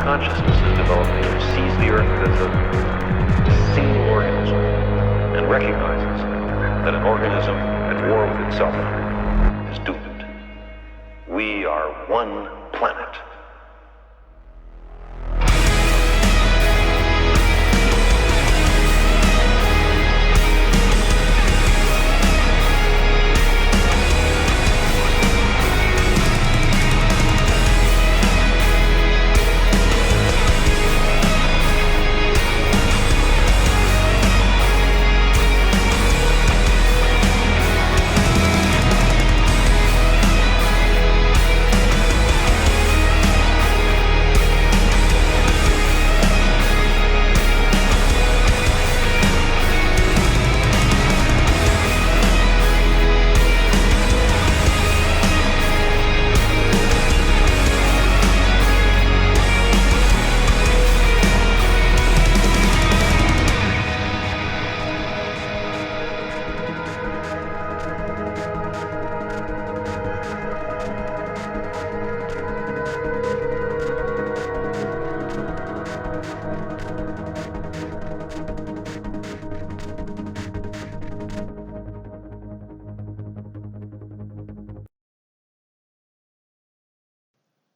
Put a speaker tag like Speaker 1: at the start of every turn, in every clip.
Speaker 1: consciousness is developing which sees the Earth as a single organism and recognizes that an organism at war with itself is doomed. We are one planet.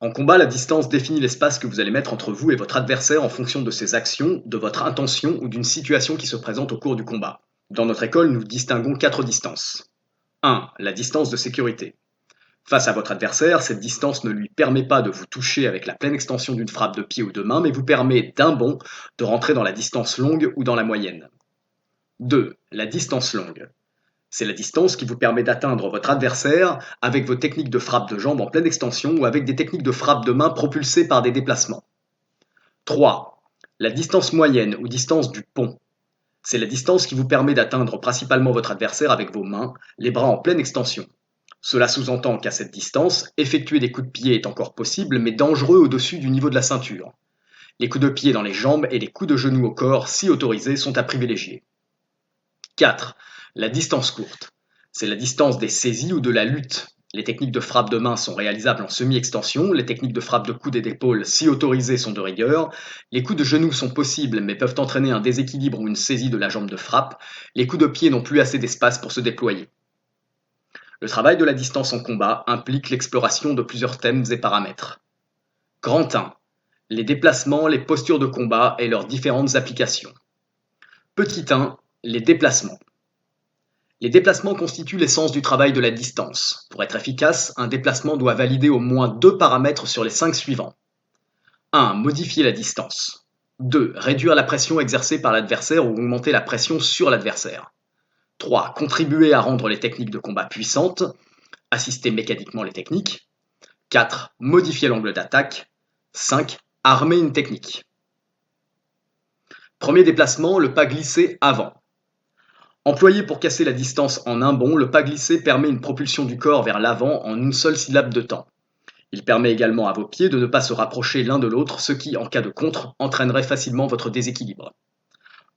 Speaker 2: En combat, la distance définit l'espace que vous allez mettre entre vous et votre adversaire en fonction de ses actions, de votre intention ou d'une situation qui se présente au cours du combat. Dans notre école, nous distinguons 4 distances. 1. La distance de sécurité. Face à votre adversaire, cette distance ne lui permet pas de vous toucher avec la pleine extension d'une frappe de pied ou de main, mais vous permet d'un bond de rentrer dans la distance longue ou dans la moyenne. 2. La distance longue. C'est la distance qui vous permet d'atteindre votre adversaire avec vos techniques de frappe de jambe en pleine extension ou avec des techniques de frappe de main propulsées par des déplacements. 3. La distance moyenne ou distance du pont. C'est la distance qui vous permet d'atteindre principalement votre adversaire avec vos mains, les bras en pleine extension. Cela sous-entend qu'à cette distance, effectuer des coups de pied est encore possible mais dangereux au-dessus du niveau de la ceinture. Les coups de pied dans les jambes et les coups de genoux au corps, si autorisés, sont à privilégier. 4. La distance courte. C'est la distance des saisies ou de la lutte. Les techniques de frappe de main sont réalisables en semi-extension, les techniques de frappe de coude et d'épaule, si autorisées, sont de rigueur, les coups de genoux sont possibles mais peuvent entraîner un déséquilibre ou une saisie de la jambe de frappe, les coups de pied n'ont plus assez d'espace pour se déployer. Le travail de la distance en combat implique l'exploration de plusieurs thèmes et paramètres. Grand 1. Les déplacements, les postures de combat et leurs différentes applications. Petit 1. Les déplacements. Les déplacements constituent l'essence du travail de la distance. Pour être efficace, un déplacement doit valider au moins 2 paramètres sur les 5 suivants. 1. Modifier la distance. 2. Réduire la pression exercée par l'adversaire ou augmenter la pression sur l'adversaire. 3. Contribuer à rendre les techniques de combat puissantes. Assister mécaniquement les techniques. 4. Modifier l'angle d'attaque. 5. Armer une technique. Premier déplacement, le pas glissé avant. Employé pour casser la distance en un bond, le pas glissé permet une propulsion du corps vers l'avant en une seule syllabe de temps. Il permet également à vos pieds de ne pas se rapprocher l'un de l'autre, ce qui, en cas de contre, entraînerait facilement votre déséquilibre.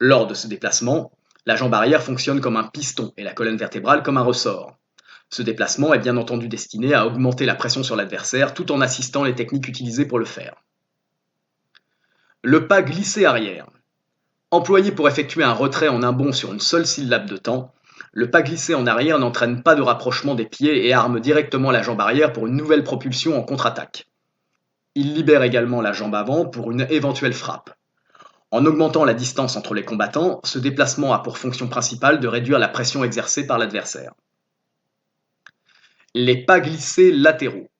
Speaker 2: Lors de ce déplacement, la jambe arrière fonctionne comme un piston et la colonne vertébrale comme un ressort. Ce déplacement est bien entendu destiné à augmenter la pression sur l'adversaire tout en assistant les techniques utilisées pour le faire. Le pas glissé arrière. Employé pour effectuer un retrait en un bond sur une seule syllabe de temps, le pas glissé en arrière n'entraîne pas de rapprochement des pieds et arme directement la jambe arrière pour une nouvelle propulsion en contre-attaque. Il libère également la jambe avant pour une éventuelle frappe. En augmentant la distance entre les combattants, ce déplacement a pour fonction principale de réduire la pression exercée par l'adversaire. Les pas glissés latéraux.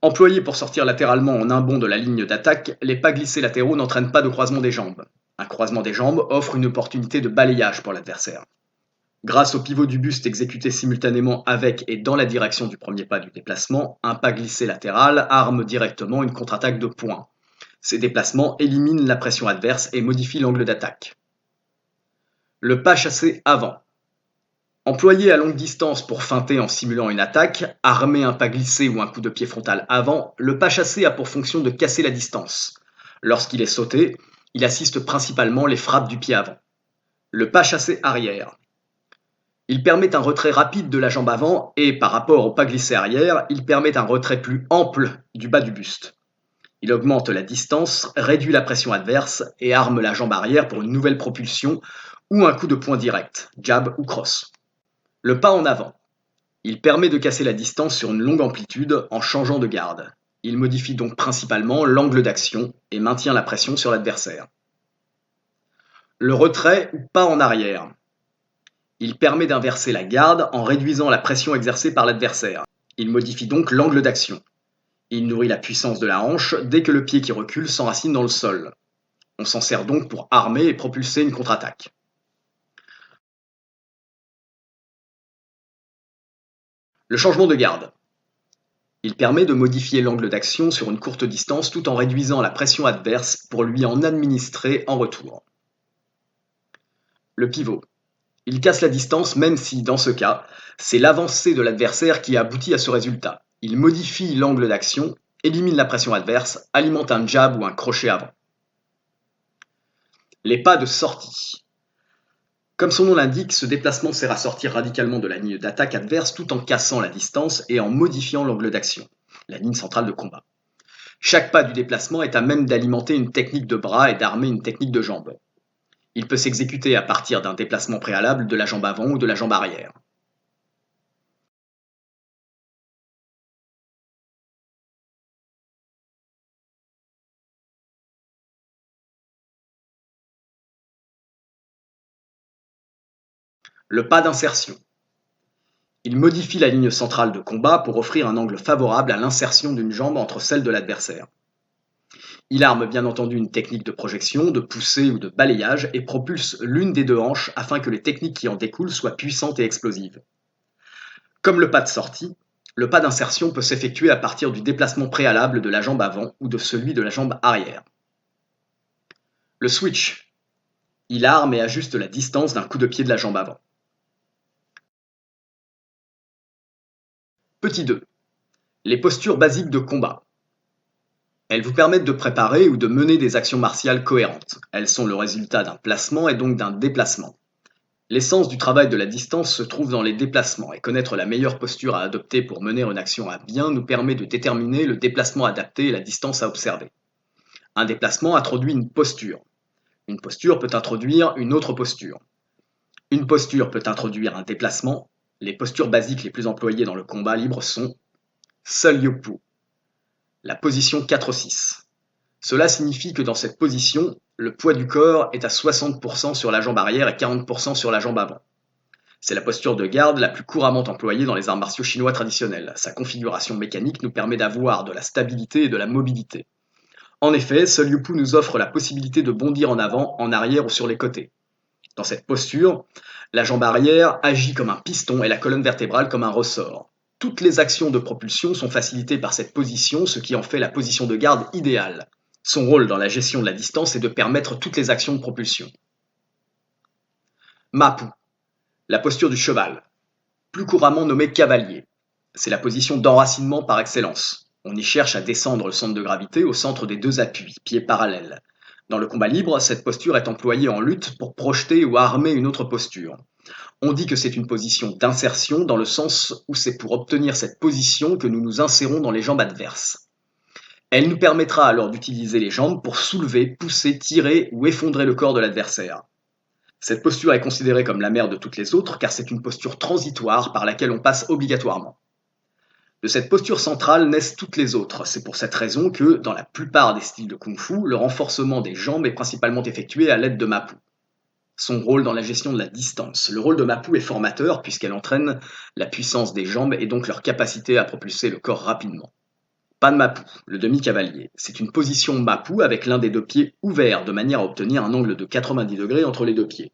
Speaker 2: Employés pour sortir latéralement en un bond de la ligne d'attaque, les pas glissés latéraux n'entraînent pas de croisement des jambes. Un croisement des jambes offre une opportunité de balayage pour l'adversaire. Grâce au pivot du buste exécuté simultanément avec et dans la direction du premier pas du déplacement, un pas glissé latéral arme directement une contre-attaque de poing. Ces déplacements éliminent la pression adverse et modifient l'angle d'attaque. Le pas chassé avant. Employé à longue distance pour feinter en simulant une attaque, armer un pas glissé ou un coup de pied frontal avant, le pas chassé a pour fonction de casser la distance. Lorsqu'il est sauté, il assiste principalement les frappes du pied avant. Le pas chassé arrière. Il permet un retrait rapide de la jambe avant et, par rapport au pas glissé arrière, il permet un retrait plus ample du bas du buste. Il augmente la distance, réduit la pression adverse et arme la jambe arrière pour une nouvelle propulsion ou un coup de poing direct, jab ou cross. Le pas en avant. Il permet de casser la distance sur une longue amplitude en changeant de garde. Il modifie donc principalement l'angle d'action et maintient la pression sur l'adversaire. Le retrait ou pas en arrière. Il permet d'inverser la garde en réduisant la pression exercée par l'adversaire. Il modifie donc l'angle d'action. Il nourrit la puissance de la hanche dès que le pied qui recule s'enracine dans le sol. On s'en sert donc pour armer et propulser une contre-attaque. Le changement de garde. Il permet de modifier l'angle d'action sur une courte distance tout en réduisant la pression adverse pour lui en administrer en retour. Le pivot. Il casse la distance même si, dans ce cas, c'est l'avancée de l'adversaire qui aboutit à ce résultat. Il modifie l'angle d'action, élimine la pression adverse, alimente un jab ou un crochet avant. Les pas de sortie. Comme son nom l'indique, ce déplacement sert à sortir radicalement de la ligne d'attaque adverse tout en cassant la distance et en modifiant l'angle d'action, la ligne centrale de combat. Chaque pas du déplacement est à même d'alimenter une technique de bras et d'armer une technique de jambe. Il peut s'exécuter à partir d'un déplacement préalable de la jambe avant ou de la jambe arrière. Le pas d'insertion. Il modifie la ligne centrale de combat pour offrir un angle favorable à l'insertion d'une jambe entre celle de l'adversaire. Il arme bien entendu une technique de projection, de poussée ou de balayage et propulse l'une des deux hanches afin que les techniques qui en découlent soient puissantes et explosives. Comme le pas de sortie, le pas d'insertion peut s'effectuer à partir du déplacement préalable de la jambe avant ou de celui de la jambe arrière. Le switch. Il arme et ajuste la distance d'un coup de pied de la jambe avant. Petit 2. Les postures basiques de combat. Elles vous permettent de préparer ou de mener des actions martiales cohérentes. Elles sont le résultat d'un placement et donc d'un déplacement. L'essence du travail de la distance se trouve dans les déplacements et connaître la meilleure posture à adopter pour mener une action à bien nous permet de déterminer le déplacement adapté et la distance à observer. Un déplacement introduit une posture. Une posture peut introduire une autre posture. Une posture peut introduire un déplacement. Les postures basiques les plus employées dans le combat libre sont Seul-Yopu, la position 4-6. Cela signifie que dans cette position, le poids du corps est à 60% sur la jambe arrière et 40% sur la jambe avant. C'est la posture de garde la plus couramment employée dans les arts martiaux chinois traditionnels. Sa configuration mécanique nous permet d'avoir de la stabilité et de la mobilité. En effet, Seul-Yopu nous offre la possibilité de bondir en avant, en arrière ou sur les côtés. Dans cette posture, la jambe arrière agit comme un piston et la colonne vertébrale comme un ressort. Toutes les actions de propulsion sont facilitées par cette position, ce qui en fait la position de garde idéale. Son rôle dans la gestion de la distance est de permettre toutes les actions de propulsion. Mapu, la posture du cheval, plus couramment nommée cavalier. C'est la position d'enracinement par excellence. On y cherche à descendre le centre de gravité au centre des deux appuis, pieds parallèles. Dans le combat libre, cette posture est employée en lutte pour projeter ou armer une autre posture. On dit que c'est une position d'insertion dans le sens où c'est pour obtenir cette position que nous nous insérons dans les jambes adverses. Elle nous permettra alors d'utiliser les jambes pour soulever, pousser, tirer ou effondrer le corps de l'adversaire. Cette posture est considérée comme la mère de toutes les autres car c'est une posture transitoire par laquelle on passe obligatoirement. De cette posture centrale naissent toutes les autres. C'est pour cette raison que, dans la plupart des styles de kung-fu, le renforcement des jambes est principalement effectué à l'aide de Mapu. Son rôle dans la gestion de la distance. Le rôle de Mapu est formateur puisqu'elle entraîne la puissance des jambes et donc leur capacité à propulser le corps rapidement. Pas de Mapu, le demi-cavalier. C'est une position Mapu avec l'un des deux pieds ouvert de manière à obtenir un angle de 90 degrés entre les deux pieds.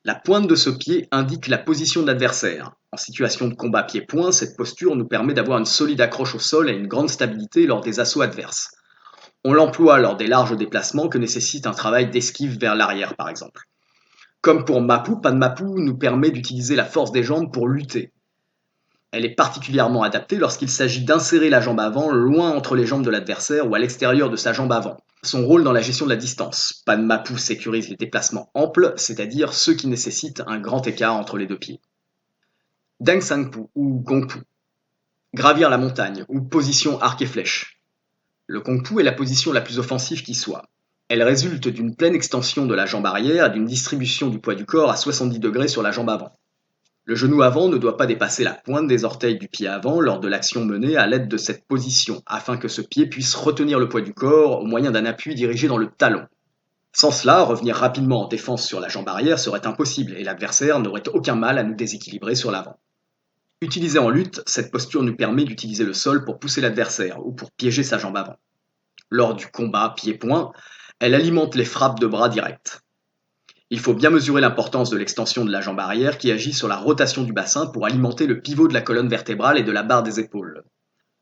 Speaker 2: La pointe de ce pied indique la position de l'adversaire. En situation de combat pied-point, cette posture nous permet d'avoir une solide accroche au sol et une grande stabilité lors des assauts adverses. On l'emploie lors des larges déplacements que nécessite un travail d'esquive vers l'arrière par exemple. Comme pour Mapu, Pan Mapu nous permet d'utiliser la force des jambes pour lutter. Elle est particulièrement adaptée lorsqu'il s'agit d'insérer la jambe avant loin entre les jambes de l'adversaire ou à l'extérieur de sa jambe avant. Son rôle dans la gestion de la distance. Pan Mapu sécurise les déplacements amples, c'est-à-dire ceux qui nécessitent un grand écart entre les deux pieds. Deng Sang Pu ou Gong Pu. Gravir la montagne ou position arc et flèche. Le kung-fu est la position la plus offensive qui soit. Elle résulte d'une pleine extension de la jambe arrière et d'une distribution du poids du corps à 70 degrés sur la jambe avant. Le genou avant ne doit pas dépasser la pointe des orteils du pied avant lors de l'action menée à l'aide de cette position, afin que ce pied puisse retenir le poids du corps au moyen d'un appui dirigé dans le talon. Sans cela, revenir rapidement en défense sur la jambe arrière serait impossible et l'adversaire n'aurait aucun mal à nous déséquilibrer sur l'avant. Utilisée en lutte, cette posture nous permet d'utiliser le sol pour pousser l'adversaire ou pour piéger sa jambe avant. Lors du combat pied-point, elle alimente les frappes de bras directes. Il faut bien mesurer l'importance de l'extension de la jambe arrière qui agit sur la rotation du bassin pour alimenter le pivot de la colonne vertébrale et de la barre des épaules.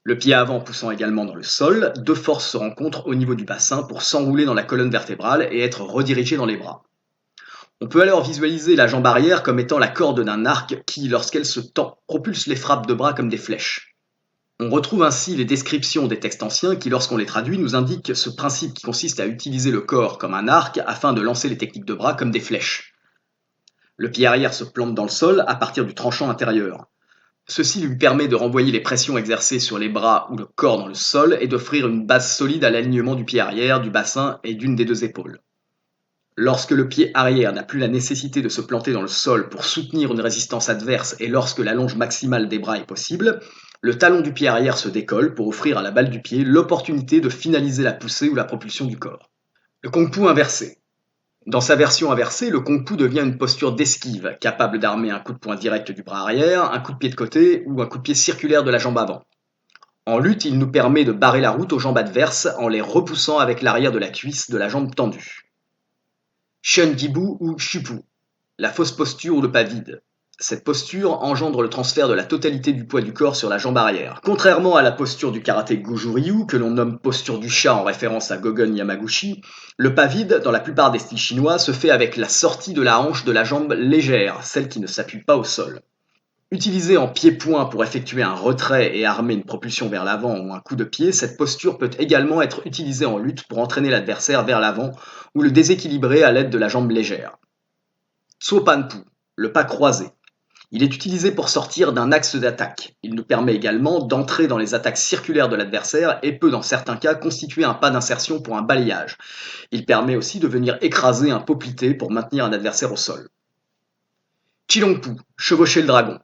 Speaker 2: Le pied avant poussant également dans le sol, deux forces se rencontrent au niveau du bassin pour s'enrouler dans la colonne vertébrale et être redirigées dans les bras. On peut alors visualiser la jambe arrière comme étant la corde d'un arc qui, lorsqu'elle se tend, propulse les frappes de bras comme des flèches. On retrouve ainsi les descriptions des textes anciens qui, lorsqu'on les traduit, nous indiquent ce principe qui consiste à utiliser le corps comme un arc afin de lancer les techniques de bras comme des flèches. Le pied arrière se plante dans le sol à partir du tranchant intérieur. Ceci lui permet de renvoyer les pressions exercées sur les bras ou le corps dans le sol et d'offrir une base solide à l'alignement du pied arrière, du bassin et d'une des deux épaules. Lorsque le pied arrière n'a plus la nécessité de se planter dans le sol pour soutenir une résistance adverse et lorsque l'allonge maximale des bras est possible, le talon du pied arrière se décolle pour offrir à la balle du pied l'opportunité de finaliser la poussée ou la propulsion du corps. Le kung-fu inversé. Dans sa version inversée, le kung-fu devient une posture d'esquive, capable d'armer un coup de poing direct du bras arrière, un coup de pied de côté ou un coup de pied circulaire de la jambe avant. En lutte, il nous permet de barrer la route aux jambes adverses en les repoussant avec l'arrière de la cuisse de la jambe tendue. Shunjibu ou Shupu, la fausse posture ou le pas vide. Cette posture engendre le transfert de la totalité du poids du corps sur la jambe arrière. Contrairement à la posture du karaté Goju-Ryu, que l'on nomme posture du chat en référence à Gogen Yamaguchi, le pas vide, dans la plupart des styles chinois, se fait avec la sortie de la hanche de la jambe légère, celle qui ne s'appuie pas au sol. Utilisée en pied-point pour effectuer un retrait et armer une propulsion vers l'avant ou un coup de pied, cette posture peut également être utilisée en lutte pour entraîner l'adversaire vers l'avant ou le déséquilibrer à l'aide de la jambe légère. Tsopanpu, le pas croisé. Il est utilisé pour sortir d'un axe d'attaque. Il nous permet également d'entrer dans les attaques circulaires de l'adversaire et peut dans certains cas constituer un pas d'insertion pour un balayage. Il permet aussi de venir écraser un poplité pour maintenir un adversaire au sol. Chilongpu, chevaucher le dragon.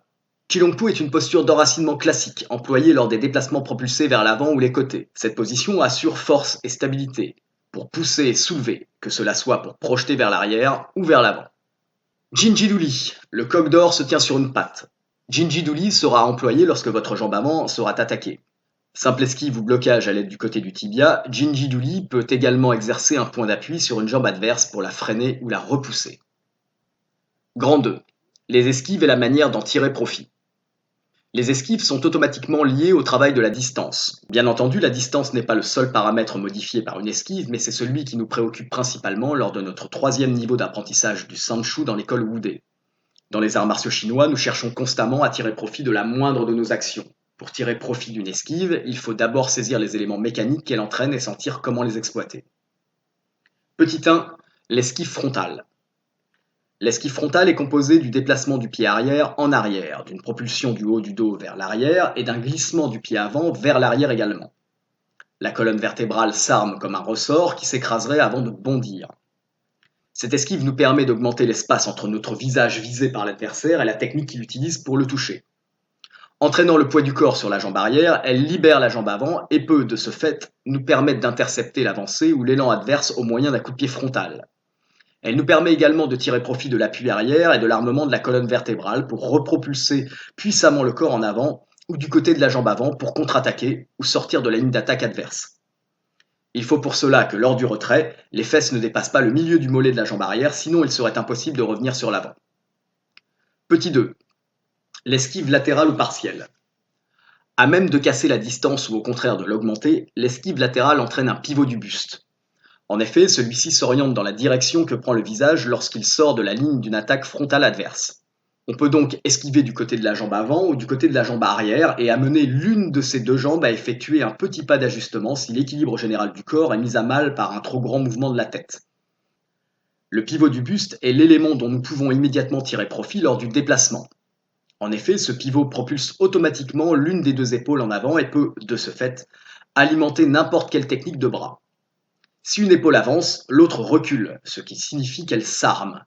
Speaker 2: Chilongpu est une posture d'enracinement classique, employée lors des déplacements propulsés vers l'avant ou les côtés. Cette position assure force et stabilité, pour pousser et soulever, que cela soit pour projeter vers l'arrière ou vers l'avant. Jinji-duli, le coq d'or se tient sur une patte. Jinji-duli sera employé lorsque votre jambe avant sera attaquée. Simple esquive ou blocage à l'aide du côté du tibia, Jinji-duli peut également exercer un point d'appui sur une jambe adverse pour la freiner ou la repousser. Grand 2. Les esquives et la manière d'en tirer profit. Les esquives sont automatiquement liées au travail de la distance. Bien entendu, la distance n'est pas le seul paramètre modifié par une esquive, mais c'est celui qui nous préoccupe principalement lors de notre 3e niveau d'apprentissage du Sanshou dans l'école Wudé. Dans les arts martiaux chinois, nous cherchons constamment à tirer profit de la moindre de nos actions. Pour tirer profit d'une esquive, il faut d'abord saisir les éléments mécaniques qu'elle entraîne et sentir comment les exploiter. Petit 1, l'esquive frontale. L'esquive frontale est composée du déplacement du pied arrière en arrière, d'une propulsion du haut du dos vers l'arrière et d'un glissement du pied avant vers l'arrière également. La colonne vertébrale s'arme comme un ressort qui s'écraserait avant de bondir. Cette esquive nous permet d'augmenter l'espace entre notre visage visé par l'adversaire et la technique qu'il utilise pour le toucher. Entraînant le poids du corps sur la jambe arrière, elle libère la jambe avant et peut, de ce fait, nous permettre d'intercepter l'avancée ou l'élan adverse au moyen d'un coup de pied frontal. Elle nous permet également de tirer profit de l'appui arrière et de l'armement de la colonne vertébrale pour repropulser puissamment le corps en avant ou du côté de la jambe avant pour contre-attaquer ou sortir de la ligne d'attaque adverse. Il faut pour cela que lors du retrait, les fesses ne dépassent pas le milieu du mollet de la jambe arrière, sinon il serait impossible de revenir sur l'avant. Petit 2. L'esquive latérale ou partielle. À même de casser la distance ou au contraire de l'augmenter, l'esquive latérale entraîne un pivot du buste. En effet, celui-ci s'oriente dans la direction que prend le visage lorsqu'il sort de la ligne d'une attaque frontale adverse. On peut donc esquiver du côté de la jambe avant ou du côté de la jambe arrière et amener l'une de ces deux jambes à effectuer un petit pas d'ajustement si l'équilibre général du corps est mis à mal par un trop grand mouvement de la tête. Le pivot du buste est l'élément dont nous pouvons immédiatement tirer profit lors du déplacement. En effet, ce pivot propulse automatiquement l'une des deux épaules en avant et peut, de ce fait, Alimenter n'importe quelle technique de bras. Si une épaule avance, l'autre recule, ce qui signifie qu'elle s'arme.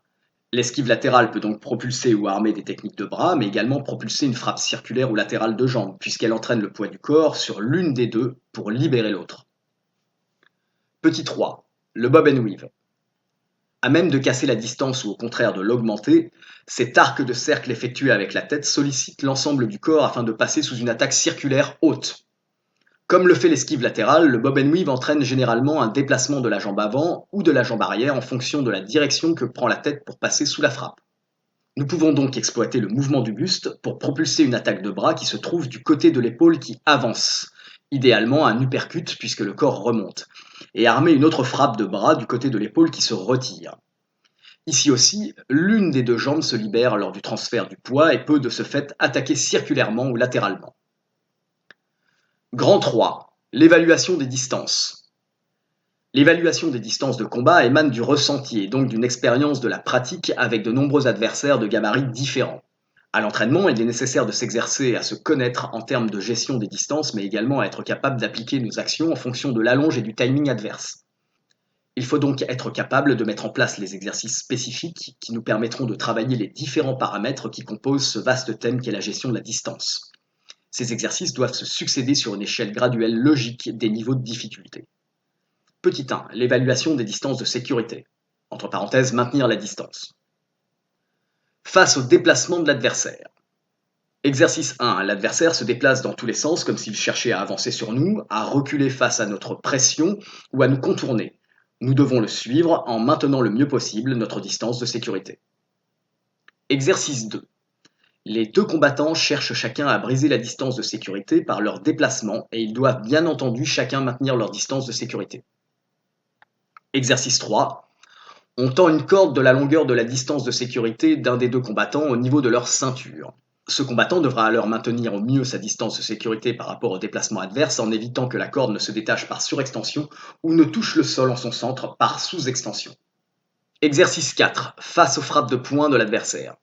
Speaker 2: L'esquive latérale peut donc propulser ou armer des techniques de bras, mais également propulser une frappe circulaire ou latérale de jambe, puisqu'elle entraîne le poids du corps sur l'une des deux pour libérer l'autre. Petit 3. Le bob and weave. À même de casser la distance ou au contraire de l'augmenter, cet arc de cercle effectué avec la tête sollicite l'ensemble du corps afin de passer sous une attaque circulaire haute. Comme le fait l'esquive latérale, le bob and weave entraîne généralement un déplacement de la jambe avant ou de la jambe arrière en fonction de la direction que prend la tête pour passer sous la frappe. Nous pouvons donc exploiter le mouvement du buste pour propulser une attaque de bras qui se trouve du côté de l'épaule qui avance, idéalement un uppercut puisque le corps remonte, et armer une autre frappe de bras du côté de l'épaule qui se retire. Ici aussi, l'une des deux jambes se libère lors du transfert du poids et peut de ce fait attaquer circulairement ou latéralement. Grand 3. L'évaluation des distances. L'évaluation des distances de combat émane du ressenti et donc d'une expérience de la pratique avec de nombreux adversaires de gabarits différents. À l'entraînement, il est nécessaire de s'exercer à se connaître en termes de gestion des distances, mais également à être capable d'appliquer nos actions en fonction de l'allonge et du timing adverse. Il faut donc être capable de mettre en place les exercices spécifiques qui nous permettront de travailler les différents paramètres qui composent ce vaste thème qu'est la gestion de la distance. Ces exercices doivent se succéder sur une échelle graduelle logique des niveaux de difficulté. Petit 1. L'évaluation des distances de sécurité. Entre parenthèses, maintenir la distance. Face au déplacement de l'adversaire. Exercice 1. L'adversaire se déplace dans tous les sens comme s'il cherchait à avancer sur nous, à reculer face à notre pression ou à nous contourner. Nous devons le suivre en maintenant le mieux possible notre distance de sécurité. Exercice 2. Les deux combattants cherchent chacun à briser la distance de sécurité par leur déplacement et ils doivent bien entendu chacun maintenir leur distance de sécurité. Exercice 3. On tend une corde de la longueur de la distance de sécurité d'un des deux combattants au niveau de leur ceinture. Ce combattant devra alors maintenir au mieux sa distance de sécurité par rapport au déplacement adverse en évitant que la corde ne se détache par surextension ou ne touche le sol en son centre par sous-extension. Exercice 4. Face aux frappes de poing de l'adversaire.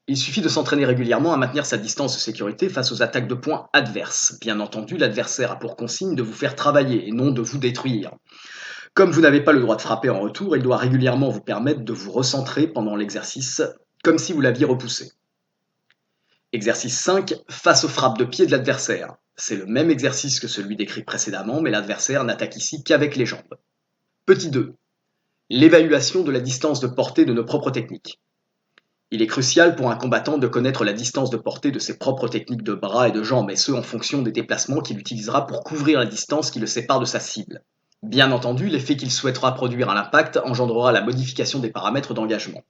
Speaker 2: Il suffit de s'entraîner régulièrement à maintenir sa distance de sécurité face aux attaques de poing adverses. Bien entendu, l'adversaire a pour consigne de vous faire travailler et non de vous détruire. Comme vous n'avez pas le droit de frapper en retour, il doit régulièrement vous permettre de vous recentrer pendant l'exercice, comme si vous l'aviez repoussé. Exercice 5. Face aux frappes de pied de l'adversaire. C'est le même exercice que celui décrit précédemment, mais l'adversaire n'attaque ici qu'avec les jambes. Petit 2. L'évaluation de la distance de portée de nos propres techniques. Il est crucial pour un combattant de connaître la distance de portée de ses propres techniques de bras et de jambes, et ce en fonction des déplacements qu'il utilisera pour couvrir la distance qui le sépare de sa cible. Bien entendu, l'effet qu'il souhaitera produire à l'impact engendrera la modification des paramètres d'engagement.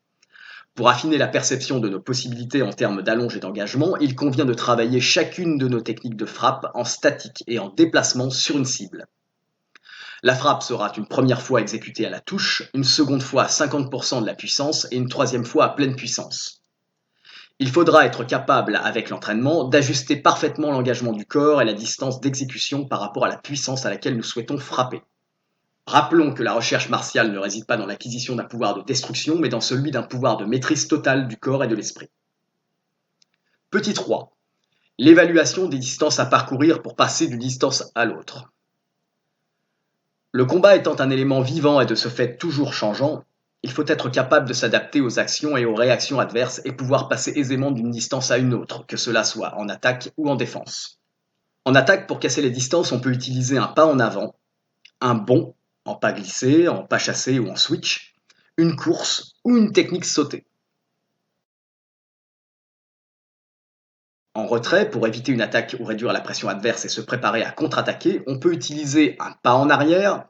Speaker 2: Pour affiner la perception de nos possibilités en termes d'allonge et d'engagement, il convient de travailler chacune de nos techniques de frappe en statique et en déplacement sur une cible. La frappe sera une première fois exécutée à la touche, une seconde fois à 50% de la puissance et une troisième fois à pleine puissance. Il faudra être capable, avec l'entraînement, d'ajuster parfaitement l'engagement du corps et la distance d'exécution par rapport à la puissance à laquelle nous souhaitons frapper. Rappelons que la recherche martiale ne réside pas dans l'acquisition d'un pouvoir de destruction, mais dans celui d'un pouvoir de maîtrise totale du corps et de l'esprit. Petit 3. L'évaluation des distances à parcourir pour passer d'une distance à l'autre. Le combat étant un élément vivant et de ce fait toujours changeant, il faut être capable de s'adapter aux actions et aux réactions adverses et pouvoir passer aisément d'une distance à une autre, que cela soit en attaque ou en défense. En attaque, pour casser les distances, on peut utiliser un pas en avant, un bond, en pas glissé, en pas chassé ou en switch, une course ou une technique sautée. En retrait, pour éviter une attaque ou réduire la pression adverse et se préparer à contre-attaquer, on peut utiliser un pas en arrière,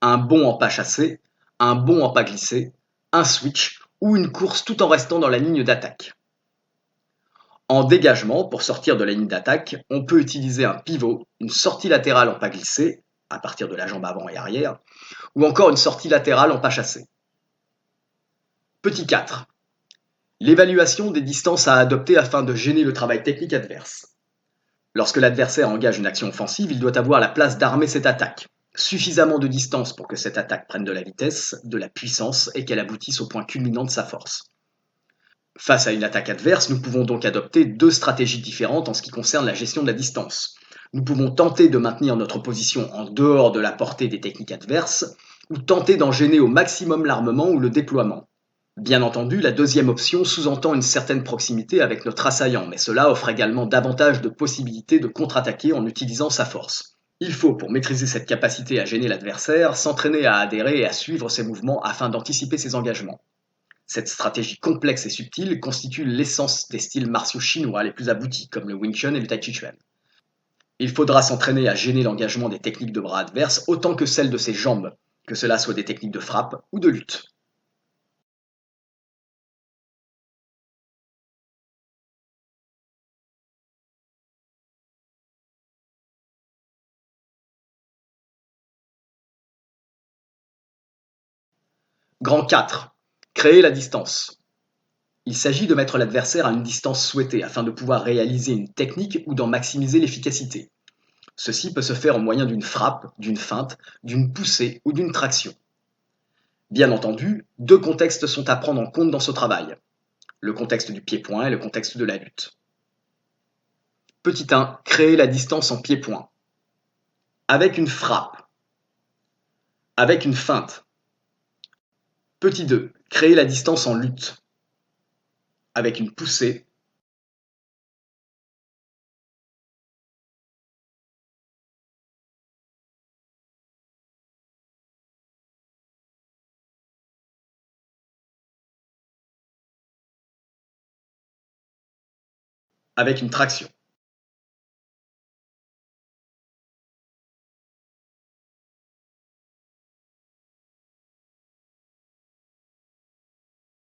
Speaker 2: un bond en pas chassé, un bond en pas glissé, un switch ou une course tout en restant dans la ligne d'attaque. En dégagement, pour sortir de la ligne d'attaque, on peut utiliser un pivot, une sortie latérale en pas glissé, à partir de la jambe avant et arrière, ou encore une sortie latérale en pas chassé. Petit 4. L'évaluation des distances à adopter afin de gêner le travail technique adverse. Lorsque l'adversaire engage une action offensive, il doit avoir la place d'armer cette attaque. Suffisamment de distance pour que cette attaque prenne de la vitesse, de la puissance et qu'elle aboutisse au point culminant de sa force. Face à une attaque adverse, nous pouvons donc adopter deux stratégies différentes en ce qui concerne la gestion de la distance. Nous pouvons tenter de maintenir notre position en dehors de la portée des techniques adverses, ou tenter d'en gêner au maximum l'armement ou le déploiement. Bien entendu, la deuxième option sous-entend une certaine proximité avec notre assaillant, mais cela offre également davantage de possibilités de contre-attaquer en utilisant sa force. Il faut, pour maîtriser cette capacité à gêner l'adversaire, s'entraîner à adhérer et à suivre ses mouvements afin d'anticiper ses engagements. Cette stratégie complexe et subtile constitue l'essence des styles martiaux chinois les plus aboutis, comme le Wing Chun et le Tai Chi Chuan. Il faudra s'entraîner à gêner l'engagement des techniques de bras adverses autant que celles de ses jambes, que cela soit des techniques de frappe ou de lutte. Grand 4. Créer la distance. Il s'agit de mettre l'adversaire à une distance souhaitée afin de pouvoir réaliser une technique ou d'en maximiser l'efficacité. Ceci peut se faire au moyen d'une frappe, d'une feinte, d'une poussée ou d'une traction. Bien entendu, deux contextes sont à prendre en compte dans ce travail. Le contexte du pied-point et le contexte de la lutte. Petit 1. Créer la distance en pied-point. Avec une frappe. Avec une feinte. Petit 2. Créer la distance en lutte. Avec une poussée. Avec une traction.